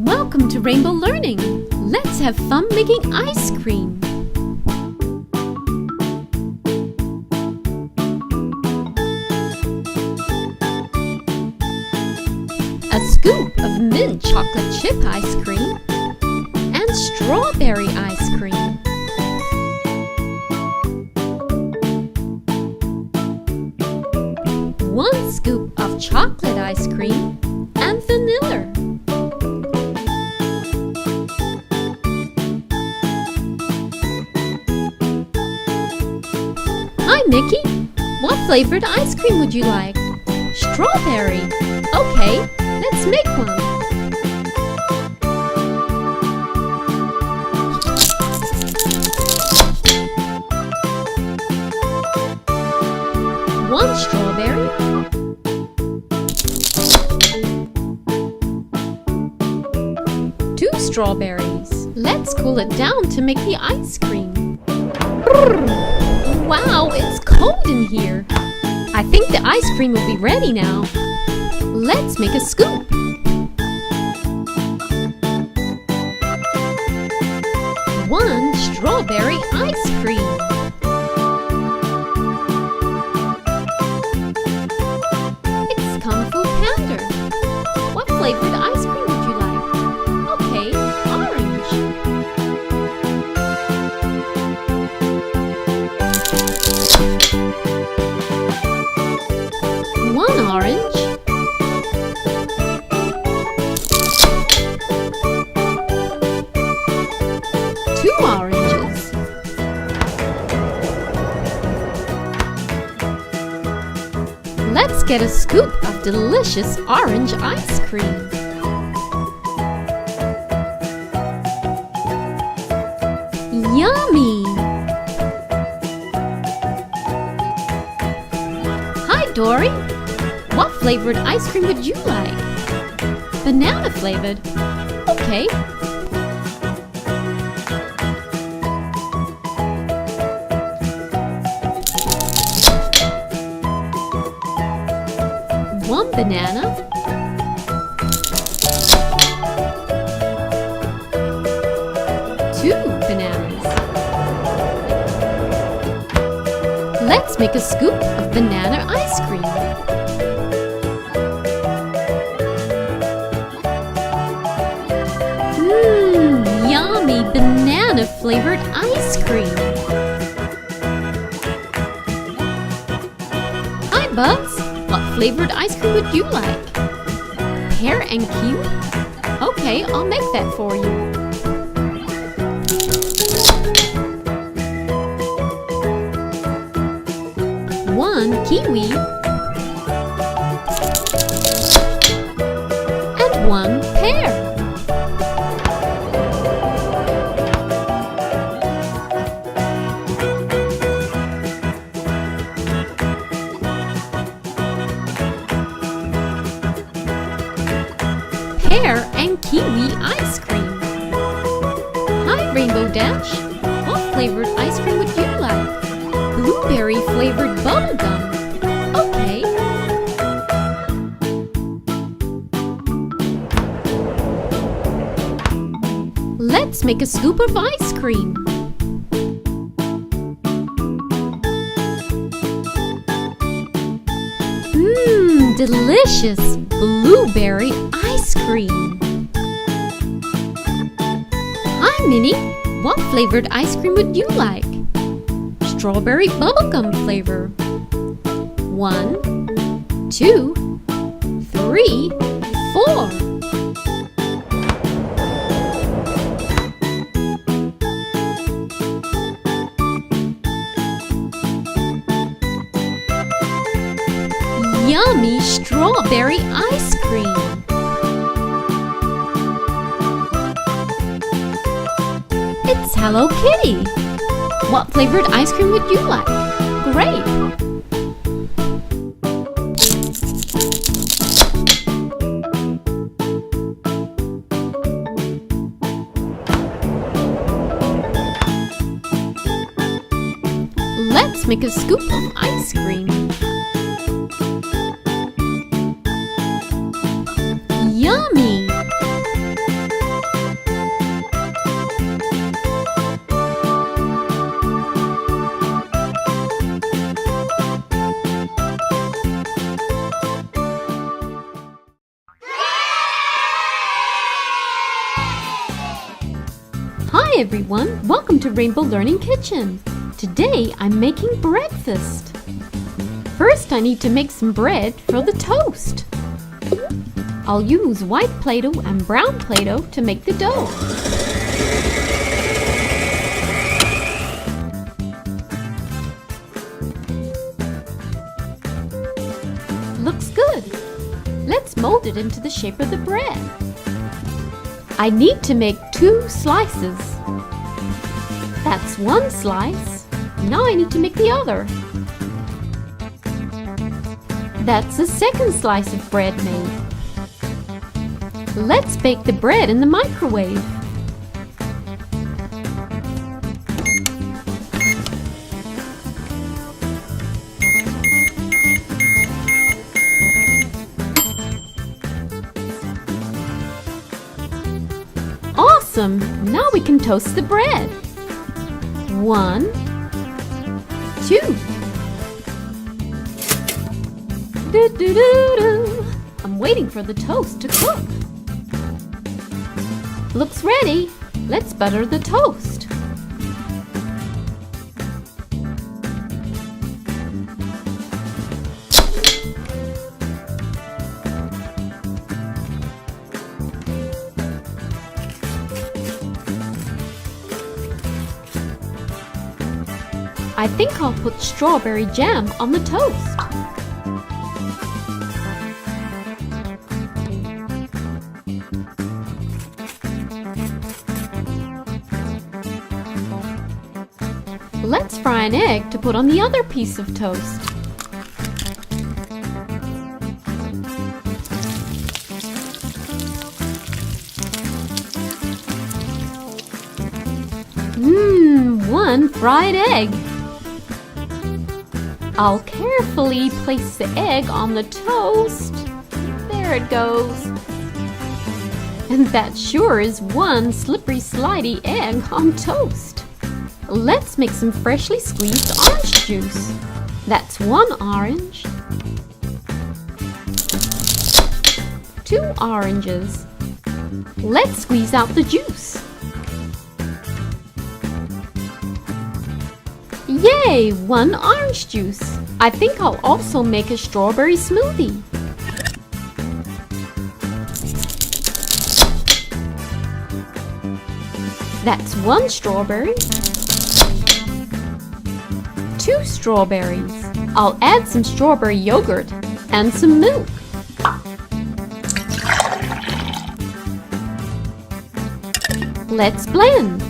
Welcome to Rainbow Learning. Let's have fun making ice cream. A scoop of mint chocolate chip ice cream and strawberry ice cream. One scoop of chocolate ice cream and vanilla. Hi, Mickey. What flavored ice cream would you like? Strawberry. Okay, let's make one. One strawberry. Two strawberries. Let's cool it down to make the ice cream. Wow, it's cold in here. I think the ice cream will be ready now. Let's make a scoop. One strawberry ice cream. It's Kung Fu Panda. What flavored ice cream would you like? Okay, orange. One orange. Two oranges. Let's get a scoop of delicious orange ice cream. Yummy! Hi, Dory. What flavored ice cream would you like? Banana flavored. Okay. One banana. Two bananas. Let's make a scoop of banana ice cream. Yummy banana flavored ice cream. Hi, Bugs. What flavored ice cream would you like? Pear and kiwi? Okay, I'll make that for you. One kiwi and one pear. Pear and kiwi ice cream. Hi, Rainbow Dash. What flavored ice cream would you like? Blueberry flavored bubblegum. Okay. Let's make a scoop of ice cream. Delicious blueberry ice cream. Hi, Minnie. What flavored ice cream would you like? Strawberry bubblegum flavor. 1, 2, 3, 4. Yummy strawberry ice cream. It's Hello Kitty. What flavored ice cream would you like? Grape. Let's make a scoop of ice cream. Yummy! Hi everyone, welcome to Rainbow Learning Kitchen. Today I'm making breakfast. First I need to make some bread for the toast. I'll use white Play-Doh and brown Play-Doh to make the dough. Looks good. Let's mold it into the shape of the bread. I need to make 2 slices. That's 1 slice. Now I need to make the other. That's the second slice of bread made. Let's bake the bread in the microwave. Awesome! Now we can toast the bread. 1, 2. I'm waiting for the toast to cook. Looks ready. Let's butter the toast. I think I'll put strawberry jam on the toast. Let's fry an egg to put on the other piece of toast. One fried egg. I'll carefully place the egg on the toast. There it goes. And that sure is one slippery, slidey egg on toast. Let's make some freshly squeezed orange juice. That's 1 orange. 2 oranges. Let's squeeze out the juice. Yay! 1 orange juice. I think I'll also make a strawberry smoothie. That's 1 strawberry. 2 strawberries. I'll add some strawberry yogurt and some milk. Let's blend.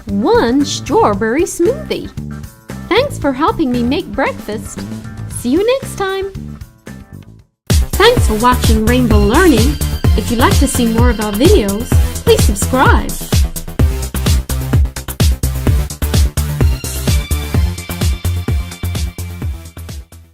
One strawberry smoothie. Thanks for helping me make breakfast. See you next time. Thanks for watching Rainbow Learning. If you'd like to see more of our videos, please subscribe.